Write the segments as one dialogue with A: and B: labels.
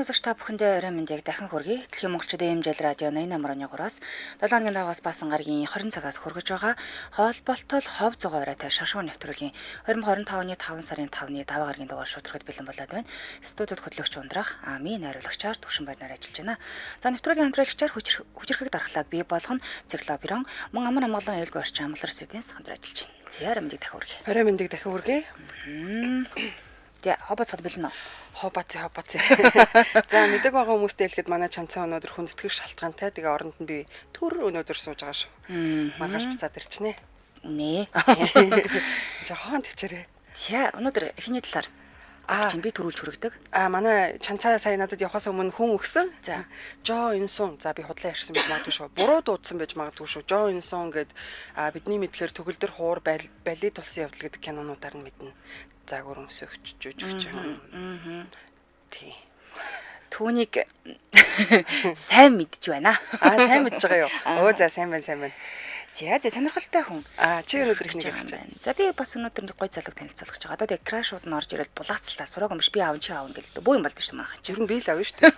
A: сонсогч та бүхэндээ орой мэндийг дахин хүргэе. Дэлхийн монголчуудын эмжил радио 88.3-аас 7 хоногийн даваас баасан гарагийн 20 цагаас хүргэж байгаа хоолболтол хов зогоо оройтой шашуу нэвтрүүлгийн 2025 оны 5 сарын 5-ны даваа гарагийн дугаар шударгад бэлэн болоод байна. Студид хөтлөгч ундрах Ами найруулагчаар Төвшин байрнаар ажиллаж байна. За нэвтрүүлгийн хамтрагчаар хүчрхэг дархлааг бий болгоно циклопирон мөн амар амгалан аюулгүй орчин амлар сэдвээс хамтран ажиллаж байна. Зяар мэндийг дахин хүргэе.
B: Орой мэндийг дахин хүргэе.
A: За хобоцоход бэлэн үү?
B: Хобоц. За мэдэг байгаа хүмүүстэй хэлэхэд манай чанцаа өнөөдөр хүндэтгэх шалтгаантай. Тэгээ оронд нь би төр өнөөдөр сууж байгаа шүү. Маргааш буцаад ирчихнэ.
A: Нэ.
B: Жохон төвчээрээ.
A: За өнөөдөр эхний талаар чинь би төрүүлж хүргэдэг.
B: Манай чанцаа сая надад явахаас өмнө хүн өгсөн.
A: За.
B: Жо Инсун. За би худлаа ярьсан байж магадгүй шүү. Буруу дуудсан байж магадгүй шүү. Жо Инсун гэд бидний мэдхээр төгөлдөр хуур балет улсын явдал гэдэг кинонуудаар нь мэднэ. Заагур өмсөгч жүжигч. Тий.
A: Түүнийг сайн мэдж байна.
B: Сайн мэдж байгаа юу? За сайн байна.
A: За сонирхолтой хүн.
B: Чи өнөөдөр их нэг гэж байна.
A: За би бас өнөөдөр нэг гой залууг танилцуулах гэж байгаа. Одоо тэгээ крашууд нь орж ирээд булаацалтаа сураг юм биш би аав чи аав ингээл бүү юм болд шүү манайхан чи.
B: Ер нь би л авна шүү дээ.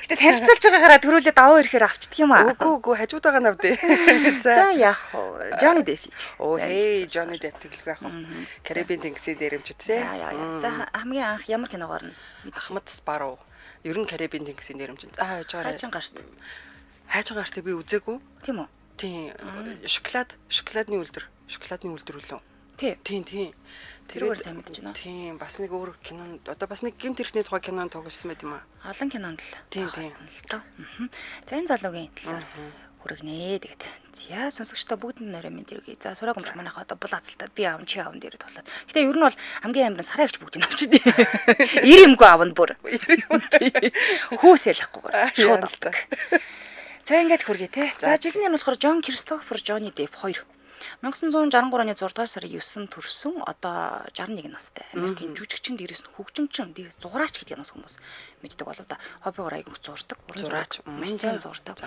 A: Гэтэ танилцуулж байгаагаараа төрүүлээд аваа ирэхээр авчдаг юм аа.
B: Үгүй хажуудаага навдээ.
A: За яах вэ? Johnny Depp.
B: Johnny Depp тэглэхгүй яах вэ? Карибын тэнгисийн дээрэмчд те.
A: За хамгийн анх ямар киногоор нь
B: Ахмад Sparrow. Ер нь Карибын тэнгисийн дээрэмчд.
A: Хайчин гарт.
B: Хайчин гартыг би үзээгүй.
A: Тийм үү?
B: Тийм. Шоколадны үлдэр үлээ. Тийм.
A: Тэрээр сайн мэдэж байна.
B: Тийм, бас нэг өөр кинонд одоо бас нэг гэмт хэрхний тухай кинонд тоглосон байт юм аа.
A: Олон кинонд л.
B: Тийм.
A: За энэ залуугийн талаар хүргэнэ тэгээд. За сонсогчдоо бүгд нэрээ мэд иргэе. За сураг өмч манайх одоо булаацалтаад би аав чи аав дээр тулаад. Гэтэ ер нь бол хамгийн амир сараа гэж бүгдийг авчихдээ. 90 юмгүй аав нь бүр. Хүүс ялахгүйгээр шууд авдаг. За ингээд хүргэе те. За жигнэр нь болохоор Джон Кристофер Johnny Depp 2. 1963 оны 6 дугаар сарын 9-нд төрсөн одоо 61 настай Америкийн жүжигчин дээрээс нь хөгжимчин дээрээс зураач гэдэг нас хүмүүс мэддэг болов да. Хоббигоор аяг зурдаг,
B: зураач
A: маш сайн зурдаг.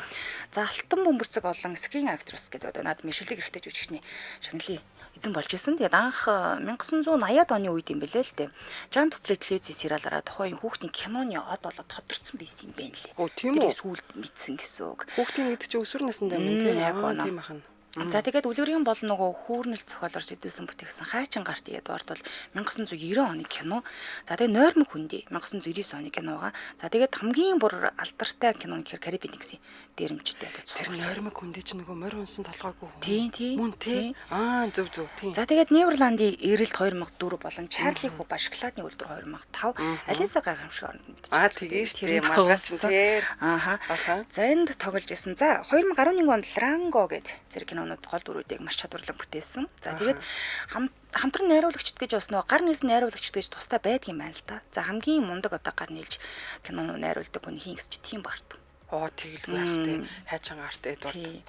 A: За алтан бөмбөрцөг олон screen actress гэдэг одоо над мишэлэг хэрэгтэй жүжигчний шагналын эзэн болж исэн. Тэгээд анх 1980-ад оны үед юм бэлээ л дээ. Jump Street телевизийн сериалаараа тухайн хүүхдийн киноны од болоод тодорцсон байсан юм байна лээ.
B: Тийм үү?
A: Сүүлд мэдсэн гэсэн үг.
B: Хүүхдийн гэдэг чинь өсвөр наснд юм тийм тийм ахна.
A: За тэгээд үлгэрийн бол нөгөө хүүрнэл зохиолоор сэдвсэн бүтээгсэн хайчин гарт Эдвард бол 1990 оны кино. За тэгээд Нойрмог хүндий 1999 оны киногаа. За тэгээд хамгийн бүр алдартай кино нь Карибын тэнгисийн дээрэмчтэй одоо
B: тэр Нойрмог хүндий ч нөгөө морь унсан толгойгүй хүн.
A: Тийм.
B: Мөн тийм. Зөв тийм.
A: За тэгээд Неверландын эрэлт 2004 болон Чарли Хуба шоколадны үлдэр 2005 Алиса гайхамшиг оронд мэдчихсэн.
B: Тэгээ шүү дээ. Маргааш тэр.
A: За энд тоглож исэн. За 2011 онд Ранго гэдэг зэрэг кинонууд гол дүрүүдийг маш чадварлан бүтээсэн. За тэгээд хамтран найруулагчд гэж бас нөгөө гар нийлсэн найруулагчд гэж тустай байдгийн байна л да. За хамгийн мундаг одоо гар нийлж кино найруулдаг хүн хин гэж тийм баард.
B: Тэгэлгүй ахтай хайчин гарт Эдвард.
A: Тийм.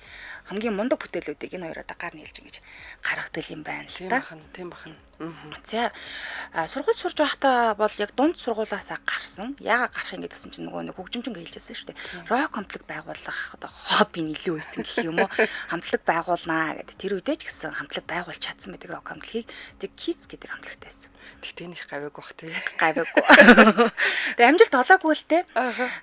A: Хамгийн мундаг бүтээлүүдийг энэ хоёр одоо гар нийлж ингэж гаргадаг юм байна л да.
B: Тийм бахан.
A: За сургууль сурж байхдаа бол яг дунд сургуулаасаа гарсан. Яагаад гарах юм гэдгсэн чинь нөгөө нэг хөгжимчин хэлжсэн шүү дээ. Рок хамтлаг байгуулах одоо хобби нь илүү байсан гэх юм уу? Хамтлаг байгуулнаа гэдэг. Тэр үедээ ч гэсэн хамтлаг байгуулж чадсан байдаг рок хамтлагийг тэг Kids гэдэг хамтлагтай байсан.
B: Тэгтээ нэх гавьяг бах тий.
A: Гавьяг. Тэг амжилт олоогүй л те.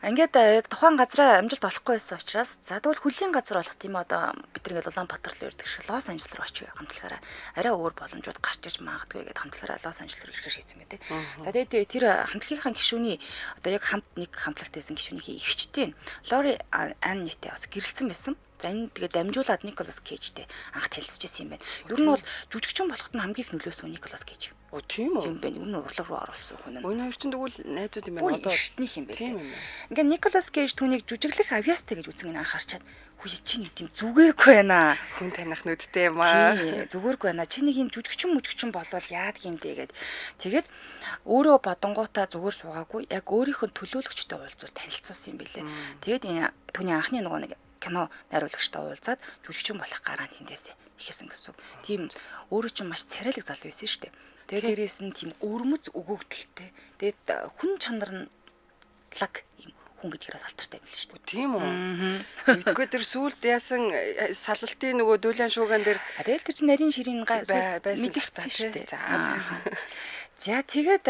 A: Ингээд яг тухайн газараа амжилт олохгүй байсан учраас за тэгвэл хөлийн газар болох тийм одоо бид нэг Улаанбаатар руу ирдэг шиг Лос Анжелес руу очив хамтлагаараа арай өөр боломжууд гарч иж магадгүй гэдэг хамтлагаараа Лос Анжелес руу ирэхээр шийдсэн мэт. За тэгээд тэр хамтлагийнхаа гишүүний одоо яг нэг хамтлагтай байсан гишүүнийхээ эгчтэй Лори Аннитэй бас гэрэлцсэн байсан. За энэ тэгээд дамжуулаад Николас Кейжтэй анх танилцчихсан юм байна. Ер нь бол жүжигчин болоход нь хамгийн их нөлөөсөн Николас Кейж.
B: Тийм үү?
A: Юм байна. Ер нь урлаг руу оруулсан хүн.
B: Өнөө хоёр чинь тэгвэл найзууд юм байна.
A: Одоо эртнийх юм байна. Ингээ Николас Кейж түүнийг жүжиглэх авьяастай гэж үзэн анхаарчаад хүү чи нэг тийм зүгээргүй байна.
B: Хүн таних нүдтэй юм аа.
A: Тий, зүгээргүй байна. Чи нэг юм жүжигчин болвол яадаг юм дээ гэд. Тэгээд өөрөө бодонгуудаа зүгээр суугаагүй яг өөрийнхөө төлөөлөгчтэй уулзвал танилцуулсан юм билээ. Тэгээд энэ түүний анхны нөгөө нэг кино найруулагчтай уулзаад жүжигчин болох гараан тэндээсээ ихсэн гэсэн. Тийм өөрөө ч маш царайлаг залуу байсан шүү дээ. Тэгээд дээрээс нь тийм өрмөц өгөөгдөлтэй. Тэгээд хүн чанар нь лаг юм хүн гэдгээрээ салтартай юм л шүү дээ.
B: Тийм үү? Мэдгүй тэр сүулт яасан салалтын нөгөө дүүлэн шууган дээр
A: тэгэл тэр чинь нарийн ширийн мэдэгдсэн шүү дээ. За тэгээд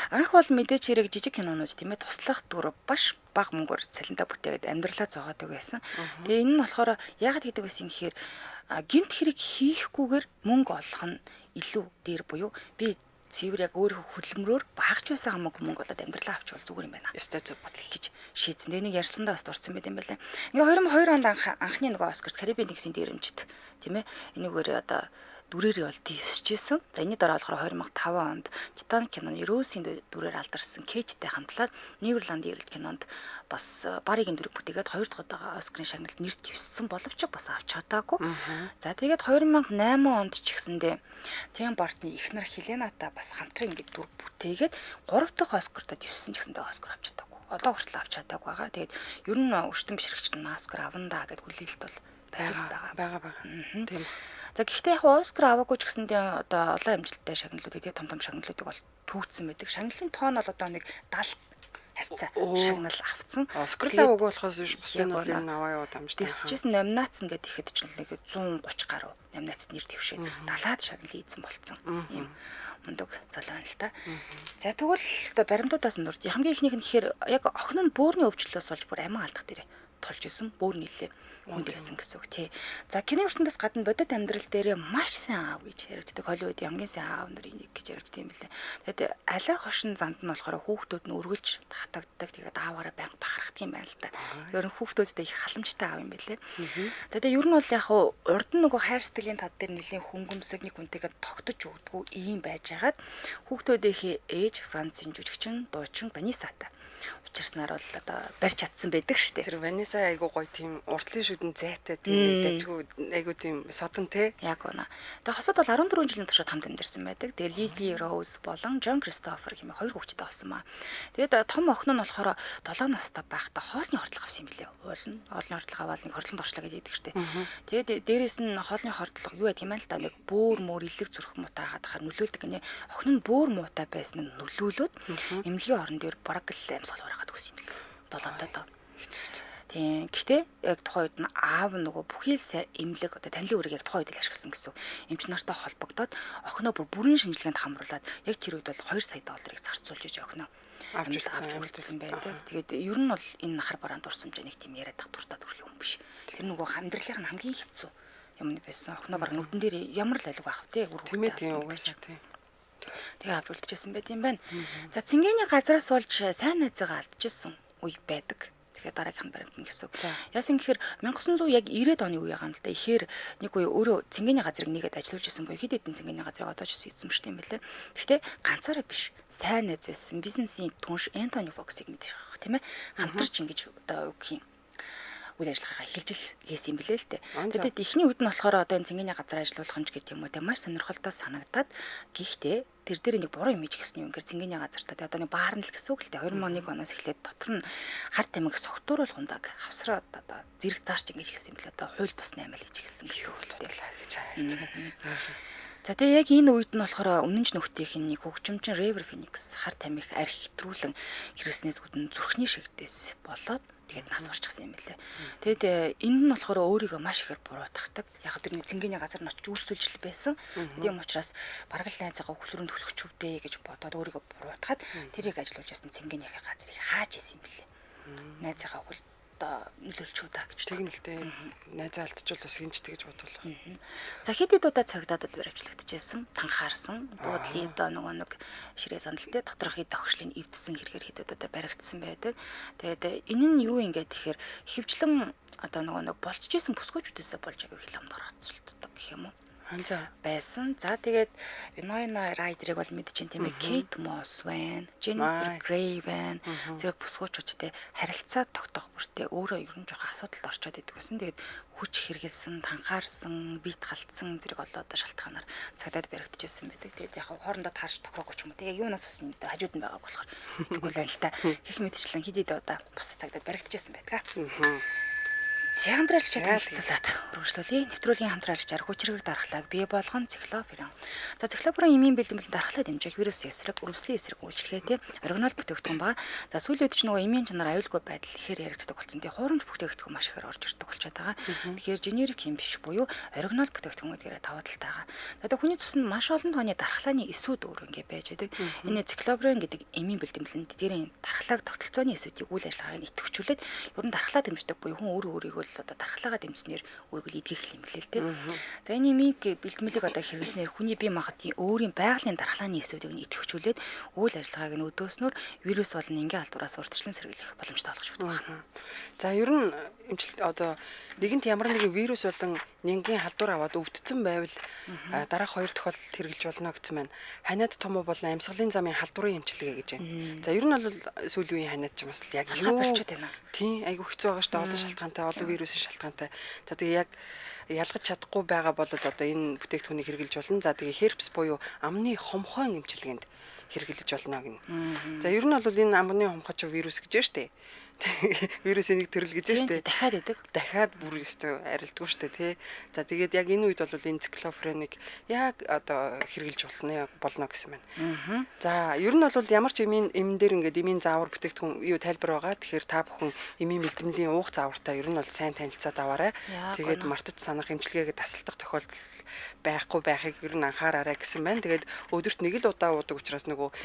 A: анх бол мэдээч хэрэг жижиг кинонууд тийм ээ туслах дүр баш бага мөнгөөр цалинтаа бүтээгээд амьдралаа зогоодог байсан. Тэгээ энэ нь болохоор яагаад гэдэг вэ гэхээр гэмт хэрэг хийхгүйгээр мөнгө олох нь илүү дээр буюу би цэвэр яг өөрийнхөө хөдөлмөрөөр багч байсан хамаагүй мөнгө болоод амьдралаа авч бол зүгээр юм байна.
B: Ёстой зөв бодол
A: гэж шийдсэн. Тэгээ нэг ярьсландаа бас дурсан байт юм байлаа. Ингээ 2002 онд анхны нөгөө Оскарт Карибын нэгсийн дээрэмжид тийм ээ энэгээр одоо дүрээр бол төвсөжсэн. За энэний дараа болохоор 2005 онд Титаник киноны Росийн дүрээр алдарсан Кейттэй хамтлаад Нидерланд ирэлт кинонд бас Баригийн дүрийг бүтээгээд 2 дахь удаага Оскарын шагналд нэр дэвссэн боловч бас авч чадаагүй. За тэгээд 2008 онд ч гэсэндээ Тим Бартны эхнэр Хеленатай бас хамтран ингэ дүр бүтээгээд 3 дахь Оскартаа дэвссэн ч гэсэндээ Оскар авч чадаагүй. Одоо хүртэл авч чадаагүй байгаа. Тэгээд ер нь өртөн бишрэгчд нь Оскар авна да гэд хүлээлт бол байж байгаа.
B: Тийм.
A: За гэхдээ яг Оскар аваагүй ч гэсэндээ одоо олон амжилттай шагналуудыг тийм том шагналуудыг бол түүцсэн байдаг. Шагналын тоон бол одоо нэг 70 хавцаа шагнал авцсан.
B: Оскар аваагүй болохоос бус киноны аваа яваад амжилттай.
A: Тэсчсэн номинац ингээд ихэд ч нэг 130 гаруй номинац нэр дэвшээд 70-аад шагнал ийдсэн болцсон. Ийм мундаг залуу байна л та. За тэгвэл одоо баримтуудаас нь дурж хамгийн ихнийх нь тэгэхээр яг охин нь бөөрийн өвчлөөс болж бүр амиа алдах дээрээ тулж исэн бөөр нийлээ хүнд байсан гэсэн үг тий. За кино ертөндөөс гадна бодит амьдрал дээр маш сайн аав гэж яригддаг. Холливуудын хамгийн сайн аав нарын нэг гэж яригддаг юм билээ. Тэгээд алай хошин занд нь болохоор хүүхдүүд нь үргэлж татагддаг. Тэгээд ааваараа байнга бахархдаг юм байна л та. Ер нь хүүхдүүдтэй их халамжтай аав юм билээ. За тэгээд ер нь бол яг урд нь нөгөө хайр сэтгэлийн тад дээр нэлийн хөнгөмсөг нэг хүнтэйгээ тогтож өгдөггүй ийм байжгаад хүүхдүүдийнхээ ээж Францын жүжигчин дуучин Ванисатай учирснаар бол одоо барьж чадсан байдаг шүү дээ.
B: Тэр Ванеса айгуу гоё тийм уртлын шүдэн зайтай тийм дажгүй айгуу тийм содон те.
A: Яг үнэ. Тэгээ хосод бол 14 жилийн туршид хамт амьдарсан байдаг. Тэгээ Лили Роуз болон Джон Кристофер хэмээх хоёр хүүхэдтэй болсон маа. Тэгээд том охин нь болохоор 7 настай байхдаа хоолны хордлого авсан юм билээ. Хоолны хордлого аваад нэг хорлонд орчлоо гэж яддаг шүү дээ. Тэгээд дээрэс нь хоолны хордлого юу гэдэг юм бэ л да нэг бөөр мөр илэг зүрх муутай хагаад хахаар нөлөөлдөг гинэ. Охин нь бөөр муутай байсан нь нөлөөлөд эмнэлгийн орон дээр бараг л амьсгал гаргаад өгсөн юм билээ. 7 тоо. Тийм. Гэхдээ яг тухайн үед нь аав нөгөө бүхий л сайн эмнэлэг одоо танилын үрийг яг тухайн үед л ашигласан гэсэн. Эмч нартай холбогдоод охиноо бүрэн шинжилгээнд хамруулад яг тэр үед бол 2 сая долларыг зарцуулж иж охиноо авч үлдсэн байдаг. Тэгээд ер нь бол энэ хар бараанд дурсамж нэг тийм яриад тах дуртай төрлийн хүн биш. Тэр нөгөө амьдралын нь хамгийн хэцүү юм байсан. Охиноо баг нүдэн дээр ямар л алиг байх вэ? Үр хөвгтэй. Тэгээ авч үлдчихсэн байт юм байна. За цэнгэний газраас болж сайн найзаагаа алдчихсан үе байдаг. Тэгэхээр дараагийнх нь баримтна гэсэн үг. Яасан гэхээр 1900 яг 90-ад оны үе байгаа юм л да. Ихээр нэг үе өөрөө цэнгэний газрыг нэгэд ажиллаж исэн буюу хэд хэдэн цэнгэний газрыг одоо ч эзэмшдэг юм байлээ. Гэхдээ ганцаараа биш. Сайн найз байсан бизнесийн түнш Энтони Фоксыг мэдэх байх тийм ээ. Хамтарч ингэж одоо үг юм. Үйл ажиллагаагаа эхэлж лээсэн юм билээ л дээ. Тэгээд эхний үед нь болохоор одоо энэ цэнгэний газар ажиллуулах нь ч гэдэг юм уу те маш сонирхолтой санагдаад гэхдээ тэр дээр нэг буруу имиж гэсэн юм. Ингээд цэнгэний газартаа одоо нэг баарна л гэсэн үг л дээ. 2001 оноос эхлээд дотор нь хар тамхиг согтууруулах ундаг хавсраад одоо зэрэг зарч ингэж хэлсэн юм билээ. Одоо хууль бусны амиа л гэж хэлсэн гэсэн үг л дээ. За тэгээ яг энэ үед нь болохоор өмнө нь нөхдийнх нь нэг хөгжимчин River Phoenix хар тамхиг архи хэтрүүлэн хэрэгснээс үүдэн зүрхний шигдээс болоод тэгээд нас орчихсан юм билээ. Тэгэд энд нь болохоор өөрийгөө маш ихээр буруутгахдаг. Яг тэрний цэнгэний газар нь очиж үйлчлүүлж байсан. Тийм учраас бараг л найзаагаа хөлрөнд төлөхч өвдөө гэж бодоод өөрийгөө буруутгаад тэрийг ажиллуулж байсан цэнгэнийхээ газрыг хааж исэн юм билээ. Найзаагаа хөл нөлөөлч удаа гэж.
B: Тэгнэлтэй найзаа алдчихвал бас хинжтэй гэж бодвол.
A: За хэд хэд удаа цагдаад бол баримтлагдчихсэн, танхаарсан, буудлын одоо нэг ширээ сандалтай доторх хэд тохирлыг эвдсэн хэрэгээр хэд удаа баригдсан байдаг. Тэгээд энэ нь юу ингээд тэгэхээр хөвчлэн одоо нэг болцчихсэн бүсгүйчүүдээсээ болж аяг их ламд гаргацуулдаг гэх юм уу? Байсан. За тэгээд Winona Ryder-ыг бол мэдчихээн тийм ээ. Kate Moss байна, Jennifer Grey байна. Зэрэг бүсгүүчүүдтэй харилцаа тогтоох бүртээ өөрөө ер нь жоохон асуудалд орчоод идэг гэсэн. Тэгээд хүч хэргэлсэн, танхаарсан, биет халтсан зэрэг олоод шалтгаанаар цагдаад баригдчихсэн байдаг. Тэгээд яг хоорондоо таарч тохироогүй ч юм уу. Тэгээд юунаас усны хажууд нь байгааг болохоор мэдгүй л та. Гэх мэтчлэн хэд хэд удаа бус цагдаад баригдчихсэн байдаг. За хамтраалагчид танилцуулаад үргэлжлүүлье. Нэвтрүүлгийн хамтраалагч арга хүчрэг дархлааг бий болгон циклопирон. За циклопирон эмийн бэлтгэлд дархлаа дэмжих вирус эсрэг, өрөвслийн эсрэг үйлчлэгээтэй оригинал бүтээгдэхүүн ба за сүүлийн үед ч нөгөө эмийн чанар аюулгүй байдал ихээр яригддаг болсон. Тэгээ хуурамч бүтээгдэхүүн маш ихээр орж ирдэг болчиход байгаа. Тэгэхээр генерик юм биш буюу оригинал бүтээгдэхүүн гэдгээр таваа талтайгаа. За тэгээ хүний цуснд маш олон тооны дархлааны эсүүд өөр ингэ байж байдаг. Энэ циклопирон гэдэг эмийн бэлтгэлд тэдгээрийн дархлааг тогтолцооны эсүүдийг үйл ажиллагааг идэвхжүүлээд ер нь дархлаа дэмждэг буюу хүн өөрийгөө бол одоо дархлаагаа дэмжснээр үргэлж идэх юм хэлээ л дээ. За энэ имийг бэлтгэлийг одоо хэрэглэснээр хүний бие махбодын өөрийн байгалийн дархлааны эсүүдийг нь идэвхжүүлээд үйл ажиллагааг нь өдөөснөр вирус болон ингийн алдуураас урьдчилан сэргийлэх боломжтой болгож өгдөг байна.
B: За ер нь одоо нэгэнт ямар нэгэн вирус болон нянгийн халдвар аваад өвдсөн байвал дараах 2 тохиолдолд хэрэгжилж болно гэсэн маань ханиад том уу болон амьсгалын замын халдварын эмчилгээ гэж байна. За ер нь бол сүүлийн үеийн ханиад ч бас яг
A: юу болчиход байна.
B: Тийм айгүй хэцүү байгаа шүү дээ. Олон шалтгаантай, олон вирусын шалтгаантай. За тэгээ яг ялгаж чадахгүй байгаа бол одоо энэ бүтээгдэхүүнийг хэрэгжилж болно. За тэгээ херпс буюу амны хомхойн эмчилгээнд хэрэгжилж болно гэнэ. За ер нь бол энэ амны хомхоч вирус гэж байна шүү дээ. Вирусын нэг төрөл гэж байна шүү дээ.
A: Дахиад идэг.
B: Дахиад бүр өстой арилдгүй шүү дээ, тий. За тэгээд яг энэ үед бол энэ циклофреныг яг одоо хэрэгжилж болно гэсэн байна. За ер нь бол ямар ч эмийн дээр ингээд эмийн заавар бүтээгдэхүүн юу тайлбар байгаа. Тэгэхээр та бүхэн эмийн бэлтгэмлийн уух заавартай ер нь бол сайн танилцаад аваарай. Тэгээд мартаж санах эмчилгээгээ тасалдах тохиолдол байхгүй байхыг ер нь анхаараарай гэсэн байна. Тэгээд өдөрт нэг л удаа уудаг учраас нөгөө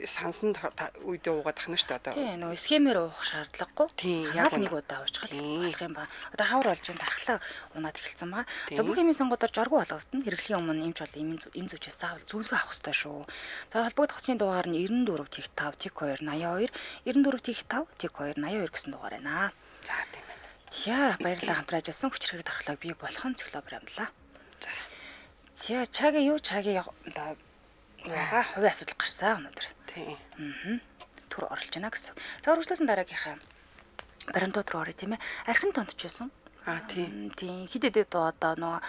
B: сансанд үедээ уугаад тахна шүү дээ одоо.
A: Тийм нөгөө схемээр уух шаардлагагүй. Санаал нэг удаа уучгаад болох юм ба. Одоо хавар болж юм дархлаа унаад эхэлсэн байгаа. За бүх эмийн сонгуудаар жоргуу болгогдно. Хэрэглэхийн өмнө эмч бол эм зүгээс заавал зөвлөгөө авах хэрэгтэй шүү. За холбогдох хүчний дугаар нь 94 тэг 5 тэг 2 82 94 тэг 5 тэг 2 82 гэсэн дугаар байна.
B: За тийм байна.
A: За баярлалаа хамтраж ялсан хүчрэг дархлааг бий болгон циклопир амлаа.
B: За.
A: За чагийн одоо яага хувийн асуудал гарсан өнөөдөр.
B: Тийм.
A: Түр орлож байна гэсэн. За үргэлжлүүлэн дараагийнхаа баримтууд руу орё тийм ээ. Архин тонтчихсон.
B: Тийм.
A: Тийм хидэд одоо нөгөө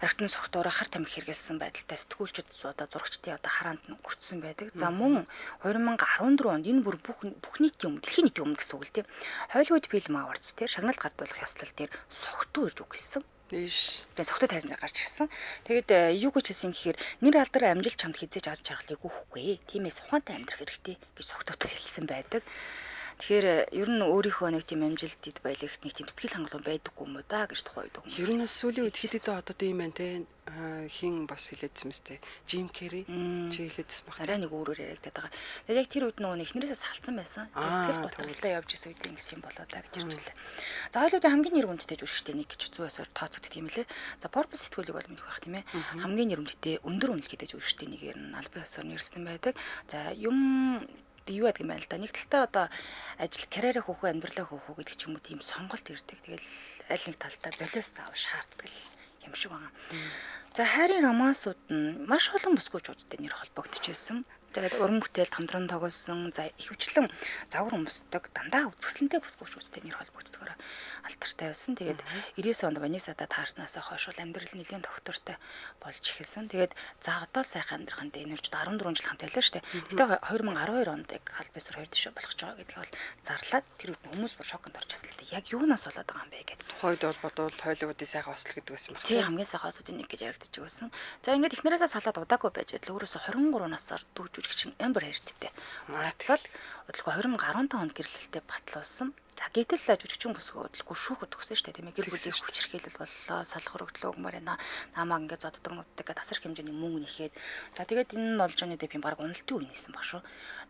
A: архитын согтуураа хар тамхи хэрэгэлсэн байдалтай сэтгүүлчид одоо зурагчдын одоо хараанд нь гүрцсэн байдаг. За мөн 2014 онд энэ бүр бүх нийтийн өмнө дэлхийн нийтийн өмнө гэсэн үг л тийм. Hollywood Film Awards дээр шагналд гардуулах ёслол дээр согтуу ирж үг хэлсэн. Тэгээ согтуу тайзан дээр гарч ирсэн. Тэгээд юу гэж хэлсэн гэхээр нэр алдар амжилт чамд хизээж аз жаргалыг өгөхгүй. Тиймээс ухаантай амьдрах хэрэгтэй гэж согтуутай хэлсэн байдаг. Тэгэхээр ер нь өөрийнхөө нэг тийм амжилтд баялагт нэг тийм сэтгэл хангалуун байдаггүй юм уу да гэж тухай байдаг хүмүүс.
B: Ер нь сүүлийн үед хэдийдээ одоо ийм байна те хин бас хэлээдсэн мэт те Jim Carrey чи хэлээдсэн баг.
A: Арай нэг өөрөөр яриагдаад байгаа. Тэгээд яг тэр үед нөгөө эхнэрээсээ салцсан байсан. Тэгээд сэтгэл готролтой явж исэн үед ингэсэн юм болоо да гэж хэлжлээ. За Hollywood хамгийн нэр хүндтэй жүжигчтэй нэг гэж зүүсээр тооцогддог юм лээ. За Forbes сэтгүүлийг бол мэдэх байх тийм ээ. Хамгийн нэр хүндтэй өндөр үнэлгээтэй жүжигчтэй нэгээр нь албан ёсоор нэрсэн байдаг. За юм юу гэдэг юм байна л да. Нэг талдаа одоо ажил карьераа хөөхөө амьдралаа хөөхөө гэдэг ч юм уу тийм сонголт ирдэг. Тэгэл аль нэг талдаа золиос заавал шаарддаг юм шиг байна. За хайрын романсууд нь маш олон бүсгүйчүүдтэй нэр холбогдчихсэн. Тэгээд уран бүтээлд хамтран тоглосон, за ихэвчлэн завар өмсдөг, дандаа үзэсгэлэнтэй бүсгүйчүүдтэй нэр холбогддогоор алтартай байсан. Тэгээд 99 онд Ванисада таарснаас хойш амьдрал нэлийн доктортой болж эхэлсэн. Тэгээд за одоо сайхан амьдраханд энержид 14 жил хамт байлаа шүү дээ. Гэтэ 2012 онд яг халбисар 2 дэшээ болох ч байгаа гэдгийг бол зарлаад тэр үед хүмүүс бүр шоконд орчихсон л дээ. Яг юунаас болоод байгаа юм бэ гэдэг.
B: Тухайд бол бодвол Hollywood-ийн сайхан осол гэдэг байсан баг.
A: Тийм хамгийн сайхан осуудын нэг гэж яригдчих байсан. За ингээд эхнэрээсээ салаад удаагүй байж идэл өөрөөсө 23 насаар дүүж жүжигчин Amber Heard-тэй марцаад удалгүй 2015 онд гэрлэлтэд батлуулсан. За гэтэл жүжигчин бүсгүй удалгүй шүүхэд өгсөн шүү дээ тийм ээ. Гэр бүлийн хүчирхийлэл боллоо, салах өргөдлөө өгмөр байна. Намаа ингээд зоддог нүддэг гэ тасрах хэмжээний мөнгө нэхэд. За тэгээд энэ нь болж байгаа дэпийн баг уналтын үе нээсэн баг шүү.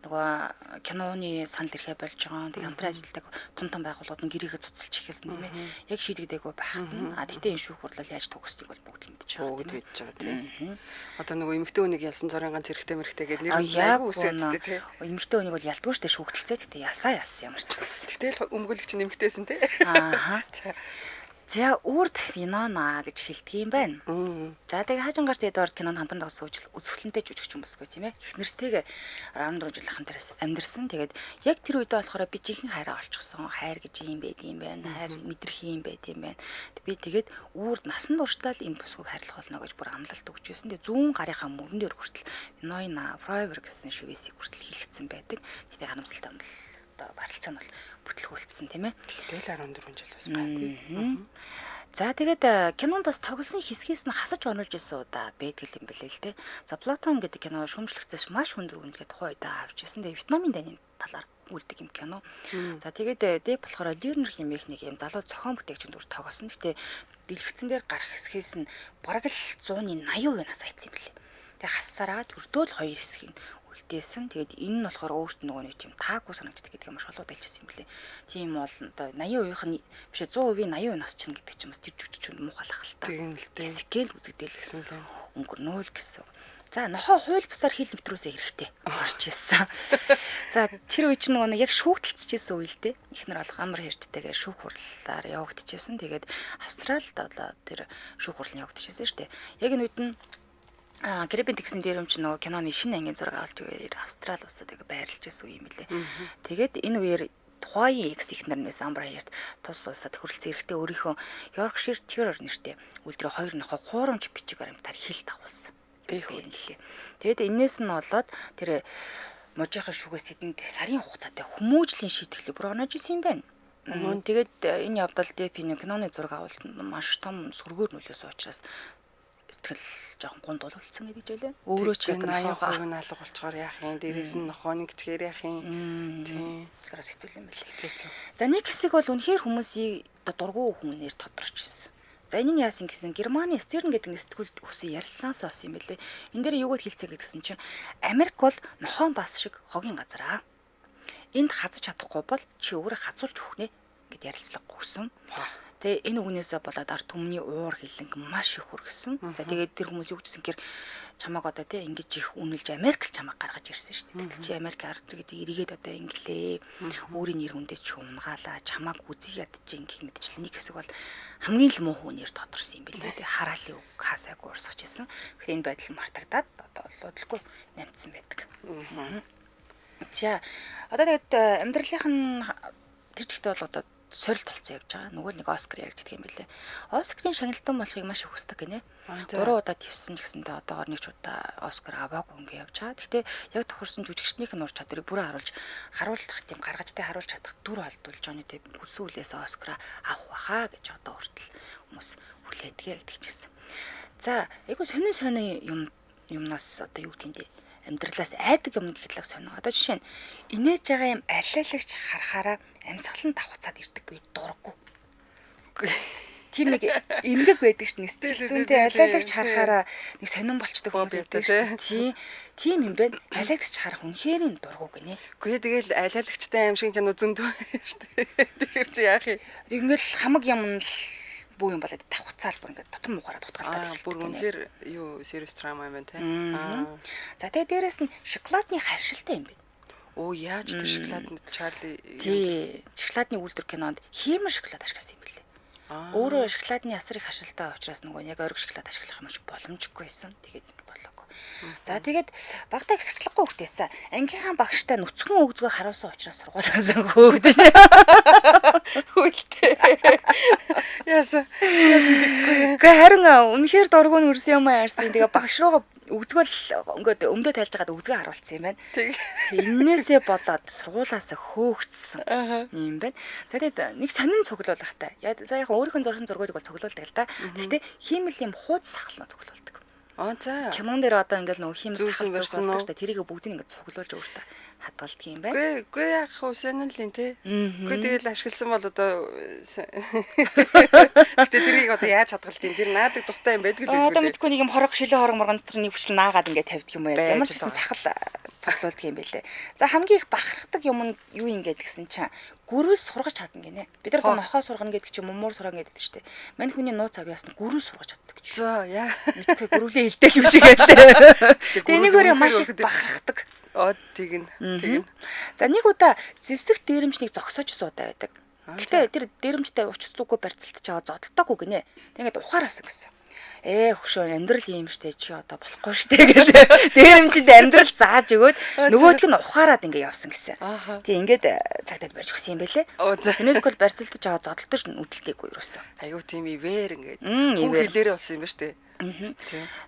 A: Нөгөө киноны санал ирэхэ болж байгаа. Тэгээд хамтран ажилладаг том байгууллагууд нь гэрээгээ цуцалж эхэлсэн тийм ээ. Яг шийдэгдээгүй байхад нь тэгтээ энэ шүүх хурлал яаж төгсдгийг бол бүгд мэдчихэж байгаа
B: тийм. Одоо нөгөө эмэгтэй хүнийг ялсан цорын ганц хэрэгтэй мэрэгтэй гэдэг нэр айгүй үсээдтэй тийм.
A: Эмэгтэй хүнийг бол ялдгүй шүү дээ шүүхтэлцээ тэгтээ ясаа ямар ч байсан.
B: Тэгтэл өмгөөлөгч нэмэгтэйсэн тий.
A: Аа. За үрд Винона гэж хэлдэг юм байна. За тэгээ хажингаар Эдвард кинонд хамтран тоглосон үзэсгэлэнтэй жүжигч юм босгүй тийм ээ. Их нэртэйгээ 14 жил хамтраас амьдэрсэн. Тэгээд яг тэр үедээ болохоор би жинхэнэ хайраа олчихсон. Хайр гэж юм байд юм байна. Хайр мэдрэх юм байд юм байна. Би тэгээд үрд насан туршдаа л энэ бүсгүйг хайрлах болно гэж бүр амлалт өгч байсан. Тэгээ зүүн гарынхаа мөрөн дээр хүртэл Винона Forever гэсэн шивэсийг хүртэл хийлгэсэн байдаг. Гэтэ харамсалтай юм л одоо барилцаа нь бол бүтлгүүлсэн тийм ээ.
B: Тэгэл 14 жил бас байхгүй.
A: За тэгээд кинонд бас тоглосон хэсгээс нь хасаж оруулж исэн удаа байдаг юм билээ л те. За Платон гэдэг кино шүүмжлэгцээс маш хүнд үнэлгээ тухайн үед авч ирсэн. Тэгээд Вьетнамын дайны талаар үлдэг юм кино. За тэгээд дэг болохоор Лернер хэмээх нэг юм залуу зохион бүтээгчэнд үр тоглосон. Гэтэ дэлгэцэн дээр гарах хэсгээс нь бараг л 100-ны 80% нас айцсан юм билээ. Тэгээд хассараа төрдөөл хоёр хэсгийг үлдээсэн. Тэгээд энэ нь болохоор өөрт нөгөө нэг тийм таагүй санагддаг гэдэг юм маш олоод айлжсэн юм билээ. Тийм бол одоо 80% нь биш 100% 80% нас чинь гэдэг чинь бас тэр жүжигч муухайлах л та.
B: Тийм л дээ.
A: Скэл үзэгдэл
B: гэсэн л
A: өнгөрнөөл гэсэн. За нохоо хууль бусаар хил нэвтрүүлсэ хэрэгтэй орж ирсэн. За тэр үе чинь нөгөө яг шүүгтэлцэжсэн үе л дээ. Ихнэр бол амар хэрдтэйгээ шүүх хурлаар явагдчихсэн. Тэгээд Австралид болоо тэр шүүх хурл нь явагдчихсан шүү дээ. Яг энэ үед нь Карибын тэгсэн дээрэмч нөгөө киноны шинэ ангийн зураг авалт үеэр Австрали улсад яг байрлаж байсан үе юм лээ. Тэгээд энэ үеэр тухайн X ихнэр нь байсан Амбра Хьерд тус улсад хөрөлцөн эрэхтэй өөрийнхөө Yorkshire Terrier нэртэй үлдрээ хоёр нохоо хуурамч бичиг баримтаар хил дагуулсан. Их үнэлээ. Тэгээд энээс нь болоод тэр можийнхаа шүүгээс тэдэнд сарын хугацаатай хүмүүжлийн шийтгэлийг бүр оноож исэн юм байна. Тэгээд энэ явдал Депиний киноны зураг авалт маш том сүргээр нөлөөсөн учраас сэтгэл жоохон гунд болцсон гэдэг жишээ. Өөрөө ч яг
B: 80% нь алга болчоор яах юм. Дээрээс нь нохооны гिचгээр яах юм. Тийм.
A: Тэрээс хэцүү юм байна. За нэг хэсэг бол үнэхээр хүмүүсийг дургу хүмүүнээр тодорч ирсэн. За энэ нь яасан гэсэн Германы Стерн гэдэг нэтгүүлд хүсэн ярьслаанаас олсон юм билээ. Энэ дээр юуг хэлцээ гэдгсэн чинь Америк бол нохон бас шиг хогийн газар аа. Энд хазаж чадахгүй бол чи өөрөө хазуулж өгнэ гэд ярилцлага өгсөн. Тэгээ энэ үгнээсээ болоод ард түмний уур хилэнг маш их хүргэсэн. За тэгээд тэр хүмүүс юу гэсэн гэр чамааг одоо тий ингэж их үнэлж Америк л чамааг гаргаж ирсэн шүү дээ. Тэгтэл чи Америк ард гэдэг эргээд одоо инглээ. Өөрийн нэр хүндээ ч унгаалаа чамааг үзий ядчих гэх мэтчлэн нэг хэсэг бол хамгийн л муу хүнээр тодорсон юм билээ. Тэ хараалын үг хасаагүй урсгаж ирсэн. Тэгэхээр энэ байдал мартагдаад одоо олоодгүй намцсан байдаг. За одоо тэгээд амьдралынх нь тэр жигтэй бол одоо сорилт толцсон явж байгаа. Нөгөө нэг Оскар яригддаг юм билээ. Оскарын шагналтан болохыг маш их хүсдэг гинэ. 3 удаа твсэн ч гэсэндээ одоогоор нэг ч удаа Оскар аваагүй ингээ явж байгаа. Гэхдээ яг тохирсон жүжигчнийх нь ур чадварыг бүрээ харуулах тийм гаргажтай харуулж чадах дүр олдвол Johnny Depp үсүүлээс Оскар авах байхаа гэж одоо хүртэл хүмүүс хүлээдгээ гэдэг чигсэн. За, айгу сони юмнаас одоо юу гэдэг юм амьдралаас айдаг юм гэхлээр сонио. Одоо жишээ нь инээж байгаа юм алиалагч харахаараа амьсгалан давхцаад ирдэг би дурггүй. Тийм нэг эмгэг байдаг ш нь сэтгэл зүйнтэй алиалагч харахаараа нэг сонирн болчдөг хүмүүс байдаг ш. Тийм юм байна. Алиалагч харах үнэхээр нь дурггүй гинэ.
B: Үгүй тэгэл алиалагчтай аим шиг кино зөндөө ш. Тэгэхээр чи яах юм?
A: Ингээл хамаг юм л бүү юм болоод давхцаал бүр ингээд дотор мухаараа дутгаалтай
B: хэлдэг. Бүр үнэхээр юу serious trauma юм байна те.
A: За тэгээ дээрэс нь шоколадны харшилтай юм байна.
B: Оо яаж тэр шоколадны Чарли
A: тий шоколадны үйлдвэр кинонд хиймэр шоколад ашигласан юм билээ. Өөрөө шоколадны асрыг хашилтай учраас нөгөө яг ориг шоколад ашиглах юм шиг боломжгүй байсан. Тэгээд ингэ болоогүй. За тэгээд багтаа их сахилахгүй хөвтэйсэн. Ангийнхаа багштай нүцгэн өгзгөө харуулсан учраас сургуулиас хөөгдөж.
B: Хүлтэй. Яасан.
A: Гэхдээ харин үнэхээр дургуй нь өрсөн юмаарсан. Тэгээ багш руугаа өгзгөл ингээд өмдөө тайлж байгаад өгзгөө харуулсан юм байна. Эннээсээ болоод сургуулиас хөөгдсөн юм байна. За тэгээд нэг сонин цуглуулгатай. За яг өөрийнхөө зурсан зургуудыг бол цуглуулдаг л да. Гэхдээ хиймэл юм хууц сахална цуглуулдаг.
B: За.
A: Кинон дээр одоо ингээл нөгөө хийм сахал зурсан шүү дээ. Тэрийг бүгдийг ингээд цуглуулж өөртөө хадгалдаг юм байна.
B: Үгүй яг хөөсөн л юм те. Үгүй тэгэл ашигласан бол одоо гэтээ тэрийг одоо яаж хадгалт юм. Тэр наадаг тустай юм байдаг л үү.
A: Одоо мэдгүй нэг юм хорог шилээ хорог моргон дотор нэг хүчил наагаад ингээд тавьдаг юм уу. Ямар ч гэсэн сахал цуглуулдаг юм байлээ. За хамгийн их бахархдаг юм нь юу юм гээд гисэн чинь гүрүүл сургаж чадна гинэ. Бид нар нохоо сургана гэдэг чинь мумуур сургана гэдэг чинь. Мань хүний нууц авьяас нь гүрүүл сургаж чаддаг гэж.
B: За яа.
A: Мэдгүй гүрүүлээ хилдээл юм шиг байлээ. Тэнийг өөрөө маш их бахархдаг.
B: Тэгнь.
A: За нэг удаа зэвсэг дээрэмчнийг зогсоож суудаа байдаг. Гэтэ тэр дээрэмчтэй уч цуггүй барьцалтж байгаа зодтолтоогүй гинэ. Тэгээд ухаар авсан гэсэн. Хөшөө амьдрал юм штэ чи одоо болохгүй штэ гэдэг. Дээрэмчэд амьдрал зааж өгөөд нөгөөдг нь ухаарад ингээ явсан гэсэн. Тэг ингээд цагтад барьж өгсөн юм байлээ. Энэс бол барьцалтж байгаа зодтолтож үдэлтэйгүй юусэн.
B: Айгуу тийм ивэр ингээд хүн хэлээрээ болсон юм ба штэ.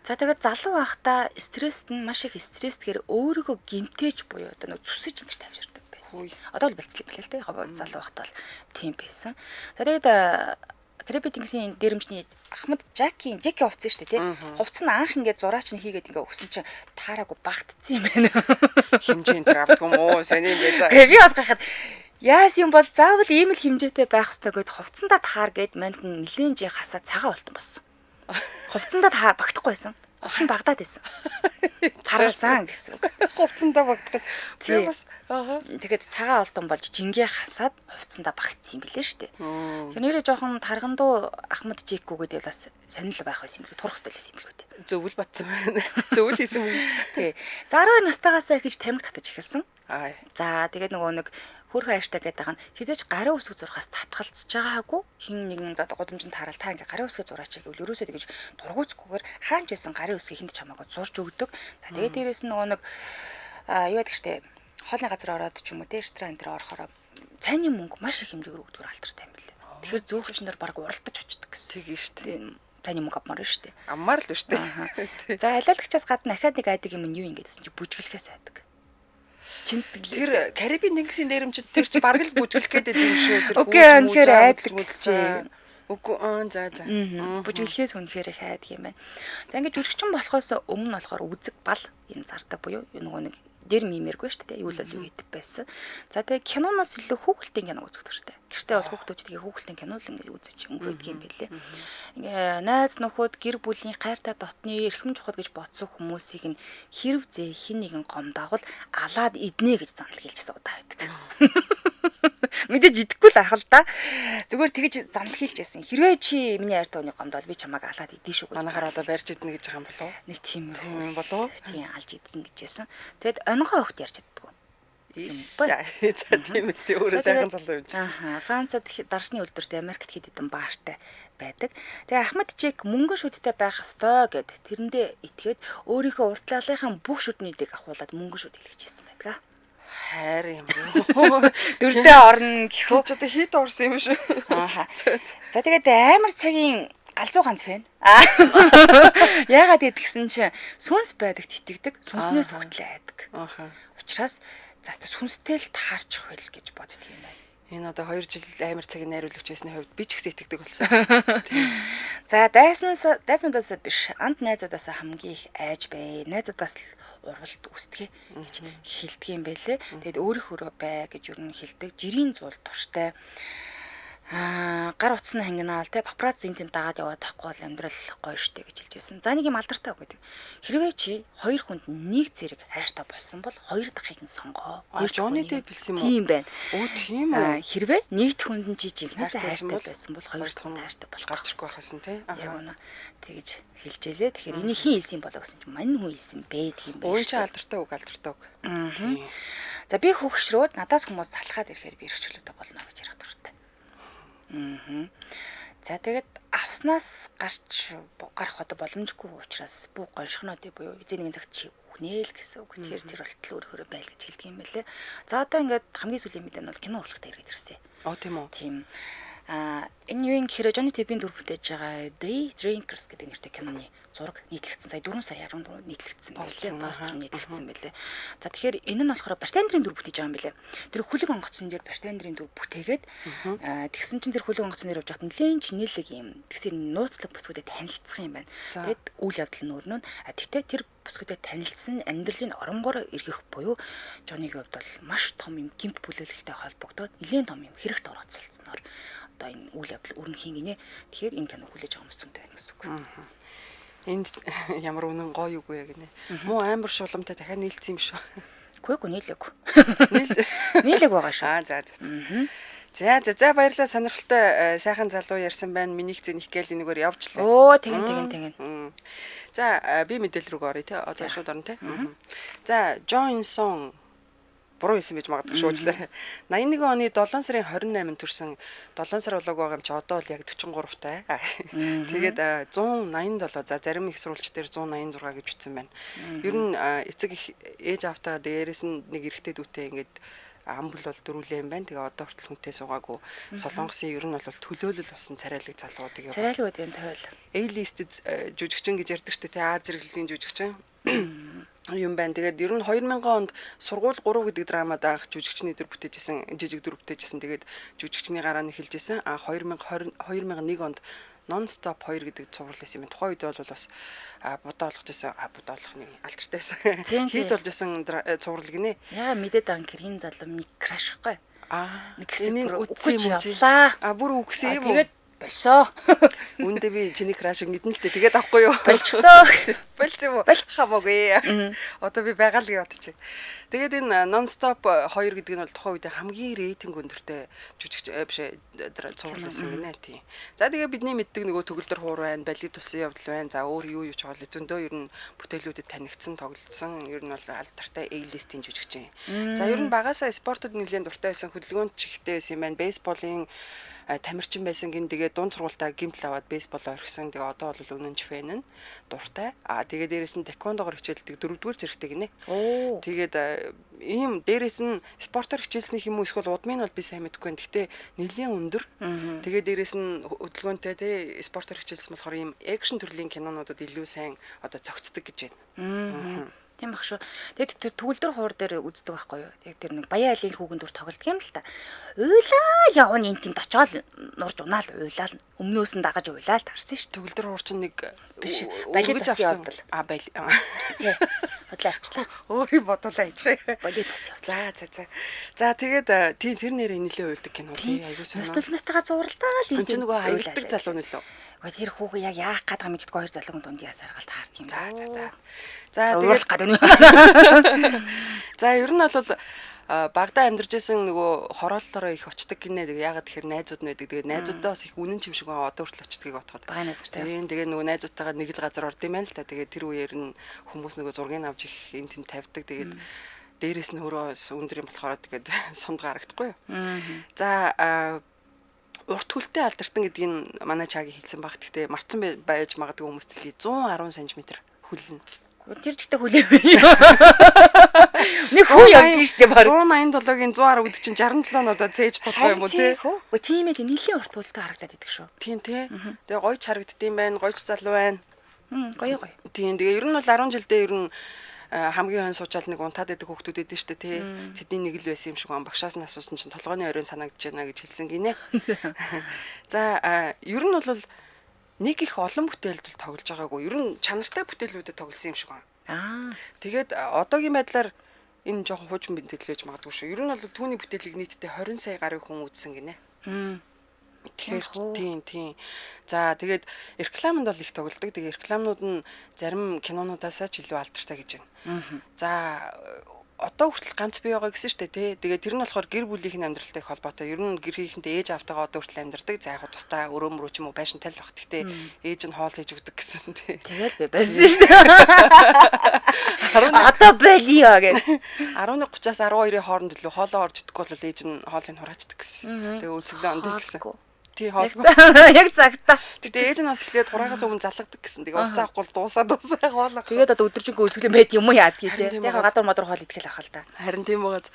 A: За тэгээд залуу байхдаа стресст нь маш их стрессгээр өөрийгөө гимтээж буюу одоо нэг зүсэж ингэж тавьширдаг байсан. Одоо л бэлцлээ билээ л дээ. Яг залуу байхдаа л тийм байсан. За тэгээд Крепитингсийн дээрэмчний Ахмад Жаки хувцсан шүү дээ тий. Хувцс нь анх ингээд зураач нь хийгээд ингээд өгсөн чинь таараагүй багтцсан юм байна.
B: Хэмжээнд авдаг юм уу? Сони ингээд.
A: Би бас гахад яас юм бол заавал ийм л хэмжээтэй байх хэрэгтэй гэд хувцсандаа таар гэд манд нэлийн жи хасаа цагаан болтон болсон. Хувцсандаа таар багтахгүй байсан. Хувцсан багдаад байсан. Таргалсан гэсэн үг.
B: Хувцсандаа багддаг.
A: Тийм бас тэгээд цагаан олдон болж жингээ хасаад хувцсандаа багтсан юм билээ шүү дээ. Тэр нэрээ жоохон таргандуу Ахмад Жекку гэдэг бас сонирхол байх байсан юм билүү, турах стил байсан юм билүү дээ.
B: Зөвл батсан байна. Зөвл хийсэн юм.
A: Тий. За 12 настайгаас эхэлж тамхи татаж эхэлсэн.
B: За
A: тэгээд нөгөө нэг хөрхөн хайштай гэдэг нь хизээч гарын үсэг зурхаас татгалцж байгаагүй хин нэгэн годомжинд таарал та ингээ гарын үсгээ зураач гэвэл ерөөсөө тэгэж дургуйцгүйгээр хаанч байсан гарын үсгийг хинд чамаагүй зурж өгдөг. За тэгээд дээрэс нь нөгөө нэг юу гэдэг штэ хоолны газар ороод ч юм уу те ресторан дээр орохороо цайны мөнгө маш их хэмжээгээр өгдөг алтартай юм билээ. Тэгэхээр зөөгчнөр баг уралдаж очдөг гэсэн.
B: Тэгин штэ.
A: Цайны мөнгө авмаар нь штэ.
B: Аммаар л штэ.
A: За алиалагчаас гадна ахаад нэг айдаг юм нь юу ингэдсэн чи бүжгэлхээс айдаг.
B: Тэр Карибын тэнгисийн дээрэмчд тэр чи бараг л бүжгэлэх гээд байдаг юм шүү. Тэр
A: үгүй үнэхээр айдаг гэсэн.
B: Үгүй за.
A: Бүжгэлхээс үнэхээр их айдаг юм байна. За ингээд жүжигчин болохоос өмнө болохоор үзэг бал юм зардаг буюу нөгөө нэг дэр мимэргүй шүү дээ. Юу л юу хийдэг байсан. За тэгээ киноноос илүү хүүхэлдэйн кино үздэг шүү дээ. Гэртээ бол хүүхдүүдтэйгээ хүүхэлдэйн кино л ингээд үзэж өнгөрөөдөг юм билээ. Ингээ найз нөхөд гэр бүлийн хайртай дотны эрхэм чухал гэж бодсон хүмүүсийг нь хэрв зээ хин нэгэн гомдоогол алаад иднэ гэж занал хийлжсэн удаа байдаг. Мэдээж идэхгүй л ах л да. Зүгээр тэгэж занал хийлж байсан. Хэрвээ чи миний хайртай хүний гомдоол би чамааг алаад идэн шүү гэж.
B: Манайхаар бол ярьж идэнэ гэж байгаа юм болов уу?
A: Нэг тийм
B: болов уу?
A: Тийм алж идэн гэжсэн. Тэгэд онгоо хөхт ярьж чаддгүй.
B: За тийм үү. Өөрөө сайхан залуу юм чи.
A: Францад дарсны үлдэрт Америкт хэд хэдэн баартай байдаг. Тэгээ Ахмад Жек мөнгөн шүдтэй байх ёстой гэд тэрэндээ итгээд өөрийнхөө уртлаалынхаа бүх шүднүүдийг ахуулаад мөнгөн шүд хэлчихсэн байдаг.
B: Хайр юм.
A: Дөрдөө орно гэхүү.
B: Ч одоо хит орсон юм шүү.
A: За тэгээд амар цагийн галзуу ганц фэн. Яагаад гэдгсэн чинь сүнс байдагт итгэдэг, сүнснээс хөтлөө айдаг. Учираас заста сүнстэй л таарчих байл гэж боддөг юм байна.
B: Энэ одоо 2 жил амар цагийн найруулагч байсны хувьд би ч гэсэн итгэдэг болсон.
A: За дайснуудаас биш, ант найзуудаас хамгийн их айж бай. Найзуудаас л урвалт үстгэ гэж хэлдэг юм байлээ. Тэгэд өөрийнхөө бай гэж юу н хэлдэг. Жирийн зуул турштай. Гар утасны хангинаал те папарацци зинтэн дагаад яваад тахгүй бол амьдрал гоё штэ гэж хэлжсэн. За нэг юм алдартай гэдэг. Хэрвээ чи хоёр хүнд нэг зэрэг хайртай болсон бол хоёр дахыг нь сонгоо.
B: Johnny Depp хэлсэн юм уу?
A: Тийм байна.
B: Оо тийм үү.
A: Хэрвээ нэгд хүнд нь чи жинхнээсээ хайртай байсан бол хоёр дахь нь хайртай болох
B: гарчихгүй байхсан те.
A: Яг үнэ. Тэгэж хэлжээлээ. Тэгэхээр энийг хин хэлсэн болоо гэсэн чинь мань хүн хэлсэн бэ тийм байх.
B: Уун чи алдартай үг.
A: За би хөвгшрөөд надаас хүмүүс залхаад ирэхээр би эрхчлөөтэй болно гэж ярих дуртай. За тэгээд авснаас гарах одоо боломжгүй учраас бүх гоншихнуудыг буюу эзэн нэгэн цагт чи үхнээ л гэсэн үг. Тэгэхээр тэр болтол өөрөөрөө байл гэж хэлдэг юм байлээ. За одоо ингээд хамгийн сүүлийн мэдээ нь бол кино урлагт ирээд ирсэн.
B: Тийм үү.
A: Тийм. Энэ юу гэхээр Johnny Depp-ийн дүр бүтээж байгаа Day Drinkers гэдэг нэртэй киноны зураг нийтлэгдсэн. Сая 4 сая 14 нийтлэгдсэн байлээ. Постэр нийтлэгдсэн байлээ. За тэгэхээр энэ нь болохоор Бартендерийн дүр бүтээж байгаа юм байлээ. Тэр хөлөг онгоцсон дээр Бартендерийн дүр бүтээгээд тэгсэн чинь тэр хөлөг онгоцсон дээр явж хат нэлээд чинэлэг юм. Тэгсэр нууцлаг бүсгүүдэд танилцсан юм байна. Тэгэд үйл явдал нь өрнөн. Тэгтээ тэр бүсгүүдэд танилцсан амьдралын оронгоор эргэх буюу Johnny-гийн хувьд бол маш том юм гэмт бүлэглэлтэй холбогдоод нэлээд том юм хэрэгт орооцолцсноор одоо энэ үйл явдал өрнөх юм гинэ. Тэгэхээр энэ кино хүлээж байгаа хүмүүс зүйтэй байна гэсэн үг.
B: Энд ямар үнэн гоё юу вэ гинэ. Муу амар шуламтай дахиад нийлцсэн юм шүү.
A: Үгүй нийлээгүй. Нийлэг байгаа шүү.
B: За баярлалаа сонирхолтой сайхан залуу ярьсан байна. Минийх зэних гээл энэгээр явжлаа.
A: Оо тэгин.
B: За би мэдээлэл рүү оръё те. Одоо шууд орно те. За Johnson буруу хэлсэн байж магадгүй шүү уучлаарай. 81 оны 7 сарын 28-нд төрсэн 7 сар болоог байгаа юм чи одоо л яг 43 таа. Тэгээд 187 за зарим их сурвалж дээр 186 гэж үтсэн байна. Ер нь эцэг их ээж автаа дээрээс нь нэг эрэгтэй дүүтэй ингээд амбул бол дөрүүлээ юм байна. Тэгээ одоо хүртэл хүнтэй суугаагүй. Солонгосын ер нь бол төлөөлөл болсон царайлаг залгуудыг явуулсан.
A: Царайлаг гэдэг юм тавиал.
B: A-listed жүжигчин гэж ярьдаг шүү дээ. Аз зэрэглэлийн жүжигчин. юм байна. Тэгээд ер нь 2000 онд сургууль 3 гэдэг драмад анх жүжигчний дүр бүтээжсэн, жижиг дүр бүтээжсэн. Тэгээд жүжигчний гараа нь эхэлжсэн. 2001 онд Non-stop 2 гэдэг цуврал байсан юм. Тухайн үед бол бас будаа болгож байсан. Будаа болох нэг алдартай байсан. Хит болж байсан цуврал гинэ.
A: Яа мэдээд байгаа хин залуу нэг краш гэхгүй. Нэг
B: энийг
A: үтсэж явлаа.
B: Бүр үгсэн юм уу?
A: Тэгээд болсоо.
B: Үндэ би чиний краш гэдэн л дээ. Тэгээд авахгүй юу?
A: Болчихсоо.
B: Болчих юм уу? Хамаагүй. Одоо би байгаа л гэж бодчих. Тэгээд энэ Non-stop 2 гэдэг нь бол тухайн үед хамгийн рейтинг өндөртэй жүжигч биш цуврал байсан гинэ тий. За тэгээд бидний мэддэг нөгөө төгөлдөр хуур байна, балет тусын явдал байна. За өөр юу ч бол зөндөө ер нь бүтээлүүдэд танигдсан, тоглолцсон ер нь бол алдартай A-листийн жүжигч юм. За ер нь багасаа спортод нэлээд дуртай байсан, хөдөлгөөнч ихтэй байсан юм байна. Бейсболын тамирчин байсан гин тэгээд дунд сургуультаа гимтэл аваад бейсболоо орхисон. Тэгээ одоо бол үнэнч фэн нь дуртай. Тэгээ дээрэс нь тэквондогоор хичээлдэг 4-р зэрэгтэй гинэ. Тэгээд ийм дээрэс нь спортоор хичээлснийх юм уу эсвэл удмын бол би сайн мэдэхгүй байна. Гэхдээ нэлээд өндөр. Тэгээд дээрэс нь хөдөлгөөнтэй те спортоор хичээлсэн болохоор ийм экшн төрлийн кинонуудад илүү сайн одоо зохицдог гэж байна.
A: Тийм баг шүү. Тэгээд төгөлдөр хуур дээр үздэг байхгүй юу? Яг тэр нэг баян айлын хүүгэн дүр тоглолт юм л та. Уйлаа явна энтэнд очоод нурж унаал уйлаал өмнөөс нь дагаж уйлаал тарсан шүү.
B: Төгөлдөр хуур чинь нэг
A: биш балет тусын явдал. Тий. Бодлоо арчлаа.
B: Өөрийн бодлоо ажиг.
A: Балет тусын явдал.
B: За тэгээд тэр нэрээ нэлээд уйлдаг кино тий. Айгуу сонь.
A: Носталмастайгаа зуралдаа л
B: энэ нөгөө хаягддаг залуу нөлөө.
A: Тэр хүүхэн яг яах гэдэг мэддэггүй хоёр залуугийн дунд ясаргалт хаард юм.
B: За
A: тэгээд гадаа.
B: За ер нь бол Багдаа амьдарч исэн нөгөө хорооллороо их очдаг гинэ. Тэгээ ягаад тэгэхээр найзууд нь байдаг. Тэгээ найзуудаа бас их үнэн чим шиг одоо хүртэл очдгийг бодоход.
A: Баганаас
B: тийм. Тэгээ нөгөө найзуудтайгаа нэг л газар орд юм байна л та. Тэгээ тэр үеэр нь хүмүүс нөгөө зургийг авч их энэ тэнд тавьдаг. Тэгээд дээрээс нь өөрөө өндөр юм болохоор тэгээд сунд гарагдахгүй юу. За урт хүлтэй алдарсан гэдгийг манай чаги хэлсэн баг. Гэхдээ марцсан байж магадгүй хүмүүст хэлий 110 см хүлнэ.
A: Тэр жигтэй хүлээв. Нэг хүү явж штэ баг.
B: 187-гийн 110 гэдэг чинь 67 нь одоо цээж толгой юм уу тий?
A: Өө тийм ээ нэлийн урт хүлтэй харагдаад идэг шүү.
B: Тийм тий. Тэгээ гойч харагддсан байна, гойч залуу байна.
A: Гоё.
B: Тийм тэгээ ер нь бол 10 жилдээ ер нь хамгийн хон суучаал нэг унтаад байдаг хүүхдүүд эдэн штэ тий. Тэдний нэг л байсан юм шиг багшаас нь асуусан чинь толгойн оройн санагдаж байна гэж хэлсэн гинэ. За ер нь бол нэг их олон бүтээлд тоглож байгаагүй. Ер нь чанартай бүтээлүүдэд тоглосон юм шиг байна. Тэгээд одоогийн байдлаар энэ жоохон хуучин бүтээлж магадгүй шүү. Ер нь бол түүний бүтээлийг нийтдээ 20 сая гаруй хүн үзсэн гинэ. Тэгэхээр тийм. За тэгээд рекламанд бол их тоглодог. Тэгээд рекламнууд нь зарим кинонуудаасаа ч илүү алдартай гэж байна. За одоо хүртэл ганц бий байгаа гэсэн штэ тий. Тэгээд тэр нь болохоор гэр бүлийнх нь амьдралтай их холбоотой. Ер нь гэр хийхэнтэй ээж автайгаа одоо хүртэл амьдардаг. За яг тусдаа өрөө мөрөө ч юм уу байшин тал бах. Гэхдээ ээж нь хоол хийж өгдөг гэсэн тий.
A: Тэгэл би байсан штэ. Одоо болио гэх.
B: 11:30-аас 12-ийн хооронд илүү хоолоо орж идэггүй бол ээж нь хоолыг хураачдаг гэсэн. Тэгээ үлсгэлээ ондоо гэсэн. Тий хоолгүй.
A: Яг цагтаа.
B: Тэгээ ээж нь бас ихлээр хураагаас өмнө залгадаг гэсэн. Тэгээ уцаа авахгүй дуусаад хоолоо.
A: Тэгээд одоо өдөржингөө өсгөл байд юм уу яад гээ тий. Яг гадар модор хоол идэхэл авах л та.
B: Харин тийм байгаад.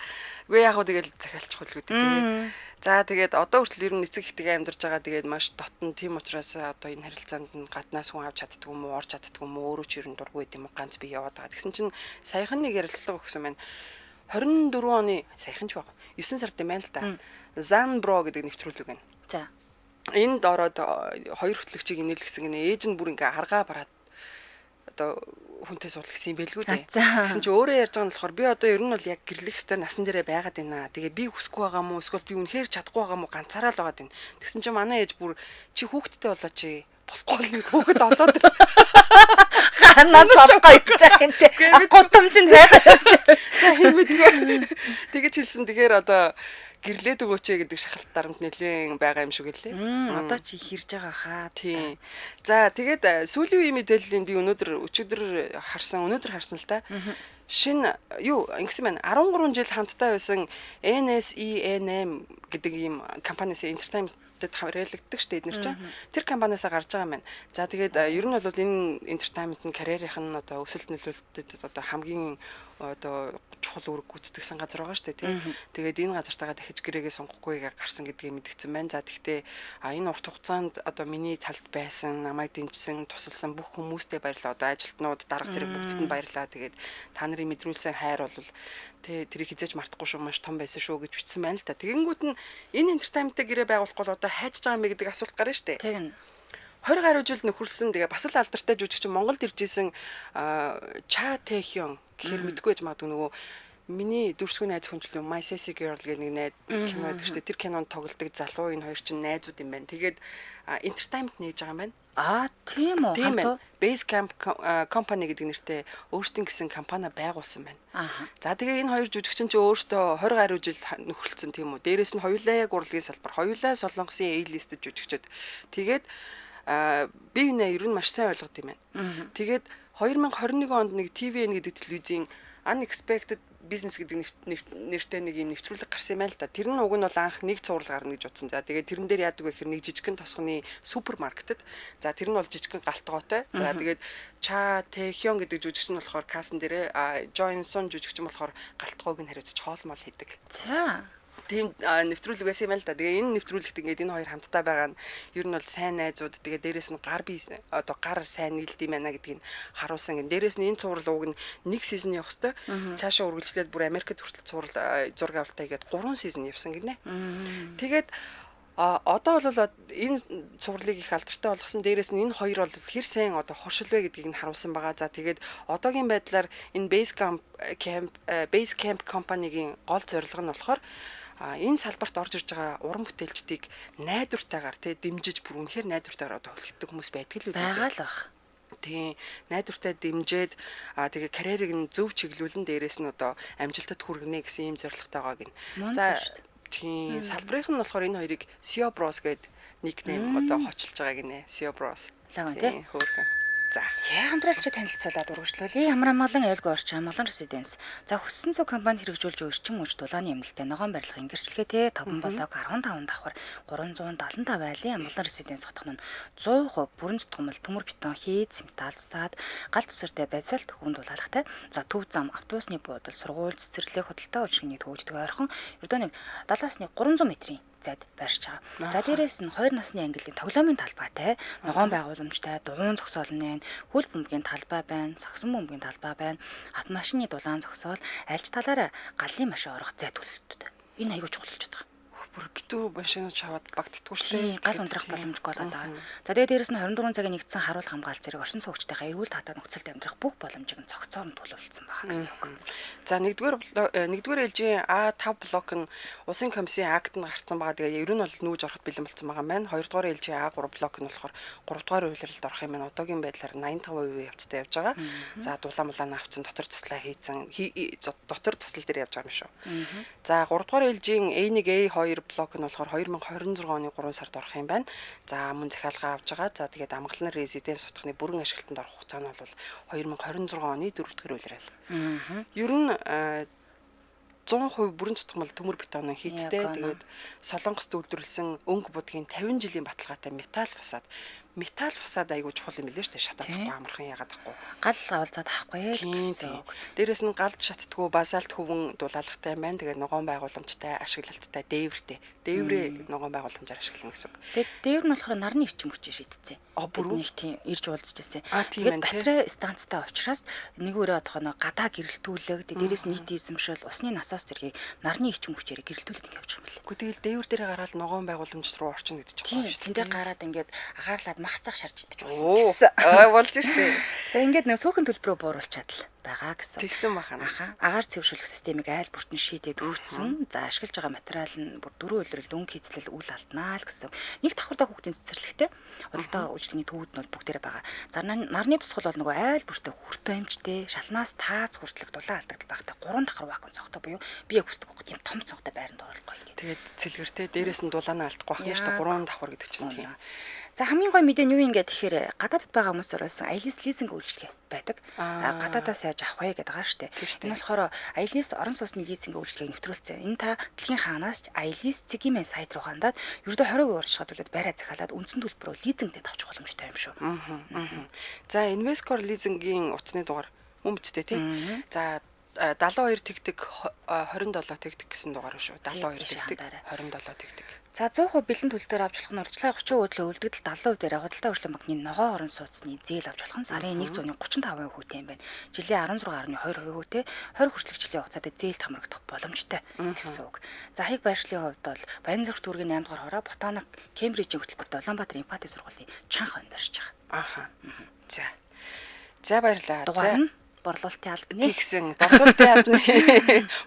B: Үгүй яг хөө тэгэл захиалчих хөлгүүд тий. За тэгээд одоо хүртэл ер нь эцэг ихтэйгээ амьдарч байгаа. Тэгээд маш дотн тийм учраас одоо энэ харилцаанд нь гаднаас хүн авч чаддгүй юм уу, орж чаддгүй юм уу, өөрөө ч ер нь дургүй юм уу, ганц би яваад байгаа. Тэгсэн чинь саяхан нэг ярилцлага өгсөн байна. 24 оны саяхан ч баг 9 сард юм байна л та. Zanbro гэдэг нэвтрүүлэг байна.
A: За.
B: Энд ороод хоёр хөтлөгчийг инээлгсэн гинэ. Ээж нь бүр ингээ харгаа бараад одоо хүнтэй суулгах юм бэлгүй дээ. Тэгсэн чи өөрөө ярьж байгаа нь болохоор би одоо ер нь бол яг гэрлэх ёстой насан дээрээ байгаад байна. Тэгээ би хүсэхгүй байгаа мó эсвэл би үнэхээр чадахгүй байгаа мó ганцаараа л байгаад байна. Тэгсэн чи манай ээж бүр чи хүүхдтэй болоо чи болохгүй нэг хүүхэд олоод
A: ханаас олгоо явж байгаа юм те. Гудамж нь
B: хайгаа. Тэгэж хэлсэн. Тэгэхээр одоо гэрлээд өгөөч гэдэг шахалт дарамт нэлээд байгаа юм шиг лээ.
A: Одоо чи хэрж байгаа хаа.
B: Тийм. За тэгээд сүүлийн үеийн мэдээллийг би өчигдөр харсан л та. Шинэ юу ингэсэн байна. 13 жил хамтдаа байсан NSENM гэдэг ийм компаниас entertainment-д хамралагддаг шүү дээ эднэр чинь. Тэр компаниас гарч байгаа юм байна. За тэгээд ер нь бол энэ entertainment-ын карьерийнх нь одоо өсөлт нөлөөлөлтөд одоо хамгийн одоо чухал үүрэг гүйцэтгэсэн газар байгаа шүү дээ тий. Тэгээд энэ газартаагаа дахиж гэрээгээ сонгохгүйгээ гарсан гэдгийг мэдгдсэн байна. За тэгтээ энэ урт хугацаанд одоо миний талд байсан, намайг дэмжсэн, тусалсан бүх хүмүүстээ баярлалаа. Одоо ажилтнууд, дарга зэрэг бүгдд нь баярлалаа. Тэгээд та нарын мэдрүүлсэн хайр бол тэрийг хизээж мартахгүй шүү, маш том байсан шүү гэж бичсэн байна л да. Тэгэнгүүт нь энэ entertainment-тэй гэрээ байгуулах бол одоо хайж байгаа юм бэ гэдэг асуулт гарна шүү дээ.
A: Тийм.
B: 20 гаруй жил нөхөрлсөн тэгээ бас л алдартай жүжигчин Монголд ирж исэн Ча Тэхён гэхээр мэдгүй яж магадгүй нөгөө миний дүрсгүй найз хүнчлэн My Sassy Girl гэх нэг найз кино байдаг шүү дээ. Тэр кинонд тоглодог залуу энэ хоёр чинь найзууд юм байна. Тэгээд entertainment нээж байгаа юм байна.
A: Тийм үү.
B: Тийм байна. Base Camp Company гэдэг нэртэй өөрсдийн гэсэн компани байгуулсан байна. За тэгээ энэ хоёр жүжигчин чинь өөртөө 20 гаруй жил нөхөрлсөн тийм үү. Дээрээс нь хоёулаа яг урлагийн салбар, хоёулаа Солонгосын A-list жүжигчд. Тэгээд би энэ ер нь маш сайн ойлгод юм байна. Тэгээд 2021 онд нэг TVN гэдэг телевизийн Unexpected Business гэдэг нэртэй нэг юм нэвтрүүлэг гарсан юм байна л да. Тэр нь уг нь бол анх нэг цуврал гарна гэж бодсон. За тэгээд тэрэн дээр яадаг вэ гэхээр нэг жижигхэн тосгоны супермаркетад. За тэр нь бол жижигхэн галтгоотой. За тэгээд Ча Тэхён гэдэг жүжигчин болохоор кассан дээрээ Johnson жүжигчин болохоор галтгоог нь хариуцаж хоолмол хийдэг.
A: За
B: тийм нэвтрүүлэг байсан юм л да. Тэгээ энэ нэвтрүүлэгт ингээд энэ хоёр хамтдаа байгаа нь ер нь бол сайн найзууд. Тэгээ дээрэс нь гар сайн нийлд юм байна гэдгийг харуулсан. Дээрэс нь энэ цуврал уг нь нэг сизон явах хэвээр. Цаашаа үргэлжлээд бүр Америкт хүртэл зураг авалтаа хийгээд 3 сизон явсан гинэ. Тэгээд одоо бол энэ цувралыг их алдартай болгосон. Дээрээс нь энэ хоёр бол хэр сайн одоо хоршил вэ гэдгийг нь харуулсан байгаа. За тэгээд одоогийн байдлаар энэ Base Camp Company-гийн гол зорилго нь болохоор энэ салбарт орж ирж байгаа уран бүтээлчдийг найдвартайгаар дэмжиж бүр үнэхээр найдвартайгаар одоо хөлөгдөх хүмүүс байдаг л үү?
A: Байгаа л баг.
B: Тийм найдвартай дэмжиж тэгээ карьерийг нь зөв чиглүүлэн дээрээс нь одоо амжилтад хүргэнэ гэсэн ийм зорилготойгоо гин. За тийм салбарынх нь болохоор энэ хоёрыг Seo Bros гэдэг никнейм одоо хочилж байгаа гинэ. Seo Bros.
A: Лаган тий.
B: За
A: хамтралч танилцуулаад үргэлжлүүлээ. Ямар амгалан айлгүй орчин амгалан residence. За хүссэн цог компани хэрэгжүүлж өрчин мөч дулааны эмнэлтэд ногоон барилгын гэрчлэгээ 5 блок 15 давхар 375 айлын амгалан residence хотхон нь 100% бүрэн зутгамал төмөр бетон хийц металл саад галт төсөртэй базальт хүнд дулаалгатай. За төв зам автобусны буудал сургууль цэцэрлэг худалдаа үйлчилгээний төвөгддөг ойрхон ердөө нэг 70-аас 300 метрийн зайд байрч байгаа. За дээрээс нь 2 насны ангиллын тоглоомын талбайтай, ногоон байгууламжтай, дугуйн зогсоолны хөл бөмбөгийн талбай байна, сагсан бөмбөгийн талбай байна, автомашины дулаан зогсоол, альж талаараа галын машин орох зай төлөлтүүд. Энэ аягүй чухал болчиход байгаа.
B: Бүр битүү машинууд шаваад багддггүй шүү дээ.
A: Гал ундрах боломжгүй болоод байгаа. За тэгээ дээрээс нь 24 цагийн нэгдсэн харуул хамгаалалт зэрэг орчин суугчдынхаа эрүүл татаа нөхцөлд амьдрах бүх боломжийг нь цогцоор нь төлөвлөсөн байгаа гэсэн үг.
B: За нэгдүгээр ээлжийн A5 блок нь Улсын комиссийн акт нь гарсан байгаа. Тэгээ ер нь бол нүүж ороход бэлэн болсон байгаа маань. Хоёрдугаар ээлжийн A3 блок нь болохоор 3-дугаар үйлрэлд орох юм байна. Одоогийн байдлаар 85% явцтай явж байгаа. За дулаан авцсан дотор заслаа хийцэн дотор заслал дээр явж байгаа юм шүү. За 3-дугаар ээлжийн A1 A2 блок нь болохоор 2026 оны 3 сард орох юм байна. За мөн захиалга авж байгаа. За тэгээд амгалан резиденс хотхны бүрэн ашиглалтанд орох хугацаа нь бол 2026 оны 4-р үйлрэл. Ер нь 100% бүрэн зутгамал төмөр бетонын хийцтэй. Тэгээд Солонгост үйлдвэрлэсэн өнгө будгийн 50 жилийн баталгаатай металл фасад айгуу чухал юм билээ шүү дээ. Шатахгүй амархан яагаад ахгүй.
A: Гал авалцаад авахгүй гэсэн.
B: Дээрээс нь галд шатдаггүй базальт хөвөн дулаалгатай байна. Тэгээд ногоон байгууламжтай, ашиглалттай, дээврээ ногоон байгууламжаар ашиглана гэсэн үг.
A: Тэгээд дээвэр нь болохоор нарны эрчим хүчээр шийдтсэн.
B: Бүр
A: нэг тийм ирж уулзчихсан.
B: Тэгээд
A: батарей станцтай учраас нэг өрөө одохоо гадаа гэрэлтүүлэг, дээрээс нийт эзэмшил, усны насаас зэргийг нарны эрчим хүчээр гэрэлтүүлээд ингэ явж байгаа юм байна.
B: Тэгэл дээвэр дээр гараад ногоон байгууламж руу орчин гэдэг чинь
A: шүү. Тэндээ гараад ингээд агаарлаад махцах шарж идэж
B: болно гэсэн. Болж штэ.
A: За ингээд нэг сүүхэн төлбөрөө бууруулчаад л байгаа гэсэн.
B: Тэгсэн бахана.
A: Агаар цэвэршүүлэх системийг айл бүртэн шийдээд өгсөн. За ашиглаж байгаа материал нь бүр 4 үйлрэл дүнг хийцлэл үл алднаа л гэсэн. Нэг давхартай хүүхдийн цэцэрлэгтэй худалдаа үйлчлэгийн төвүүд нь бол бүгдээрээ байгаа. За нарны тусгал бол нөгөө айл бүртээ хүртэ эмчтэй, шалнаас таац хүртлэх дулаан алдагдал багтай 3 давхар вакуум цогтой буюу би яг хүсдэг гоо тийм том цогтой байранд оруулахгүй гэдэг.
B: Тэгээд цэлгэртэй дээрээс нь дулаанаа алдахгүй байх нь шүү дээ 3 давхар гэдэг чинь тийм.
A: За хамгийн гой мэдээ нь юу юм гээд тэгэхээр гадаадд байгаа хүмүүс зориулсан аялис лизинг үйлчилгээ байдаг. Гадаадаас яаж авах вэ гэдэг байгаа шүү дээ. Энэ болохоор аялис орон сууцны лизинг үйлчилгээг нэвтрүүлсэн. Энэ та дэлхийн хаанаас ч аялис цэгимэн сайт руу хандаад ердөө 20% урьдчилгаад үлээд байраа захиалаад үндсэн төлбөрөөр лизингтэй тавьчих боломжтой юм шүү.
B: За Invescore лизингийн утасны дугаар мөн бичтэй тийм. За 72 тэгтэг 27 тэгтэг гэсэн дугаар шүү. 72
A: Тийм,
B: тэгтэг
A: шаандаарай.
B: 27 тэгтэг.
A: За 100% бэлэн төлөлтөөр авч болох нь урьдчилан 30 өдрийн үлдэгдэл 70% дээр худалдаа хүрлийн банкны ногоо орон сууцны зээл авч болох нь сарын 1 35% хүүтэй юм байна. Жилийн 16.2% хүүтэй 20 хүртэлчлэлийн хугацаанд зээлд хамрагдах боломжтой гэсэн үг. За хаяг байршлын хувьд бол Баянзүрх дүүргийн 8 дугаар хороо Ботаник Кембрижийн хөтөлбөрт Улаанбаатар Импати сургуулийн чанга хойно барьж байгаа.
B: Ааха. За. За баярлалаа.
A: Дугаар нь борлуулалтын албаны
B: Тэгсэн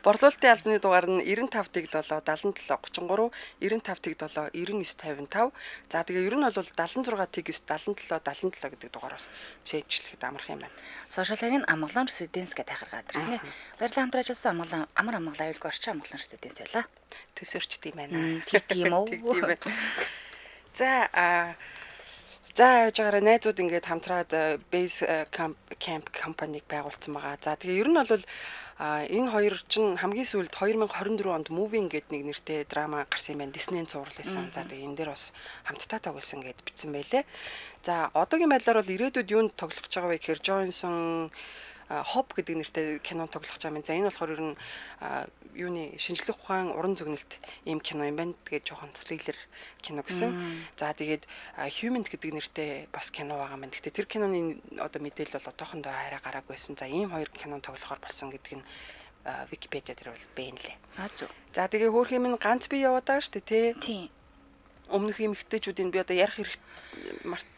B: борлуулалтын албаны дугаар нь 95-ыг 7 77 33 95-ыг 7 99 55. За тэгээ ер нь бол 76-ыг 9 77 77 гэдэг дугаараас чэйжлэхэд амарх юм байна.
A: сошиалын амгалан резиденс гэдэг хайргаад байна. Баярлалаа хамтраж байсан амар амгалан аюулгүй орчин амгалан резиденс байла.
B: Төсөрчд юм байна.
A: Тийм үү?
B: Тийм байна. За яаж байгаараа найзууд ингээд хамтраад base camp компаниг байгуулсан байгаа. За тэгээ ер нь бол энэ хоёр чинь хамгийн сүүлд 2024 онд Moving гэдэг нэг нэртэй драма гарсан юм байна. Disney-ийн цуврал байсан. За тэгээ энэ дээр бас хамтдаа тоглосон гэд бичсэн байлээ. За одоогийн байдлаар бол ирээдүйд юунд тоглох гэж байгаа вэ гэхээр Johnson Hope гэдэг нэртэй кино тоглох гэж байгаа юм. За энэ болохоор ер нь юуны шинжлэх ухаан уран зөгнөлт ийм кино юм байна. Тэгээд жоохон триллер кино гэсэн. За тэгээд Human гэдэг нэртэй бас кино байгаа юм. Гэхдээ тэр киноны одоо мэдээлэл бол одоохондоо арай гараагүй байсан. За ийм хоёр кино тоглохоор болсон гэдэг нь Википедиа дээр бол бээн лээ.
A: Зүг.
B: За тэгээ хөөх юм ганц би яваад байгаа шүү дээ, тий.
A: Тийм.
B: Өмнөх эмэгтэйчүүдийн би одоо ярих хэрэг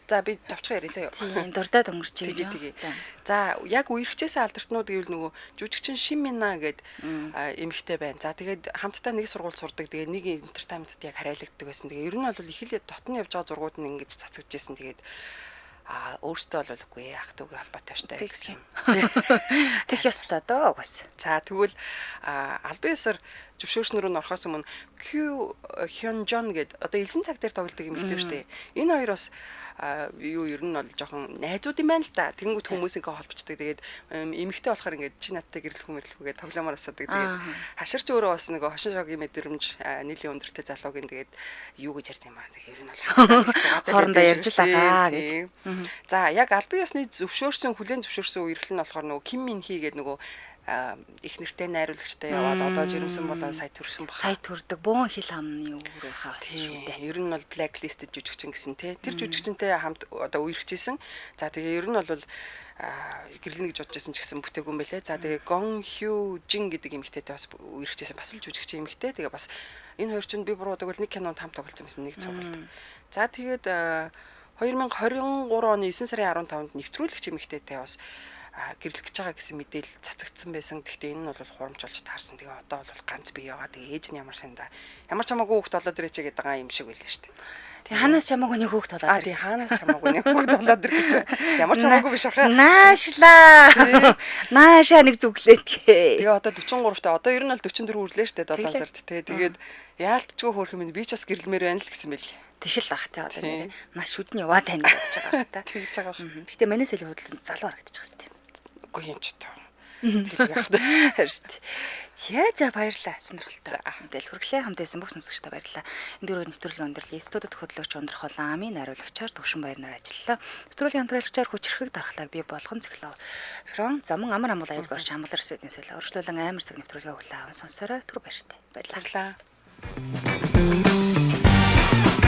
B: за би давчгаа яриа заяа.
A: Тийм, дурдаад өнгөрч
B: Тэгээ.
A: байгаа.
B: За яг үерхчээсээ алдартнууд гэвэл нөгөө жүжигчин Шимина гээд эмэгтэй байна. За тэгээд хамтдаа нэг сургууль сурдаг. Тэгээд нэг энтертайнментд яг харайлагддаг байсан. Тэгээ ер нь бол их л дотны явж байгаа зургууд нь ингэж цацагдчихсэн. Тэгээд өөртөө бол үгүй ах トゥ угийн холбоотой штэ гэсэн.
A: Тэг ёстой доо угаас.
B: За тэгвэл албан ёсоор зөвшөөрснөр нь орохоос өмнө Q Hyunjong гээд одоо элсэн цаг дээр тоглодог юм ихтэй штэ. Энэ хоёр бас юу ер нь бол жоохон найзууд юм байна л да. Тэнгүүт хүмүүсийнхээ холбочдаг. Тэгээд эмэгтэй болохоор ингээд чи надтай гэрлэх мөрлөхгээд тоглоомоор асуудаг. Тэгээд хаширч өөрөө бас нэг хошин шогийн мэдрэмж нийлийн өндөртэй залуугийн тэгээд юу гэж ярьд юм аа. Тэгээд ер нь бол
A: хоорондоо ярьж л байгаа гэж.
B: За яг албан ёсны зөвшөөрсөн хүлээн зөвшөөрсөн үерхэл нь болохоор нөгөө Ким Мин Хи гэдэг нөгөө их нэртэй найруулагчтай яваад одоо жирэмсэн болоо сая төрсөн баг.
A: Сая төрдөг бөөн хил хамны өөрөөр хаасан шүү дээ.
B: Ер нь бол blacklist жүжигчин гэсэн тий. Тэр жүжигчинтэй хамт одоо үерхчихсэн. За тэгээ ер нь бол гэрлэнэ гэж бодож байсан ч гэсэн бүтээгүй юм байлээ. За тэгээ Gong Hyo Jin гэдэг эмэгтэйтэй бас үерхчихсэн. Бас л жүжигчин эмэгтэй. Тэгээ бас энэ хоёр чинь би буруудаг бол нэг кинонд хамт тоглолцсон байсан нэг цувралд. За тэгээд 2023 оны 9 сарын 15-нд нэвтрүүлэгч эмэгтэйтэй бас гэрлэх гэж байгаа гэсэн мэдээлэл цацагдсан байсан. Гэхдээ энэ нь бол хурамч болж таарсан. Тэгээ одоо бол ганц бие яваа. Тэгээ ээж нь ямар сандаа. Ямар чамаагүй хүүхд болоод ирээч гэдэг байгаа юм шиг байлаа шүү дээ.
A: Тэгээ ханаас чамаагүй нэг хүүхд болоод
B: тий хаанаас чамаагүй нэг хүүхд болоод ир гэсэн. Ямар чамаагүй биш ахаа.
A: Наашлаа. Наашаа нэг зүглээд.
B: Тэгээ одоо 43 та одоо ер нь бол 44 хүрлээ шүү дээ 7 сард тий. Тэгээд яалтчгүй хөөрх юм би ч бас гэрлэмээр байна л гэсэн мэл.
A: Тэгэл ах тий одоо нэрээ нас шүдний яваа тань гэж байгаа та.
B: Тэгж байгаа.
A: Гэтэ манайс л худалдан залуу харагдаж байгаа юм.
B: Үгүй юм ч тоо.
A: Харин. За баярлалаа сонирхолтой. Мэдээлэл хүргэлээ хамт байсан бүх сонсогчдод баярлалаа. Энэ дөрөв нэвтрүүлгийн өндөрлөлийн студид хөтлөгч ундрах Улаамын найруулагчаар Төвшин Баярнаар ажиллалаа. Нэвтрүүлгийн хамтрагчаар хүчрхэг дархлааг бий болгон цэглэв. Фрон заман амар амгал аюулгүй орч амгалар сэднээс байлаа. Өршлүүлэн амар цаг нэвтрүүлгээ хүлээн аван сонсорой. Түр баяртай. Баярлалаа.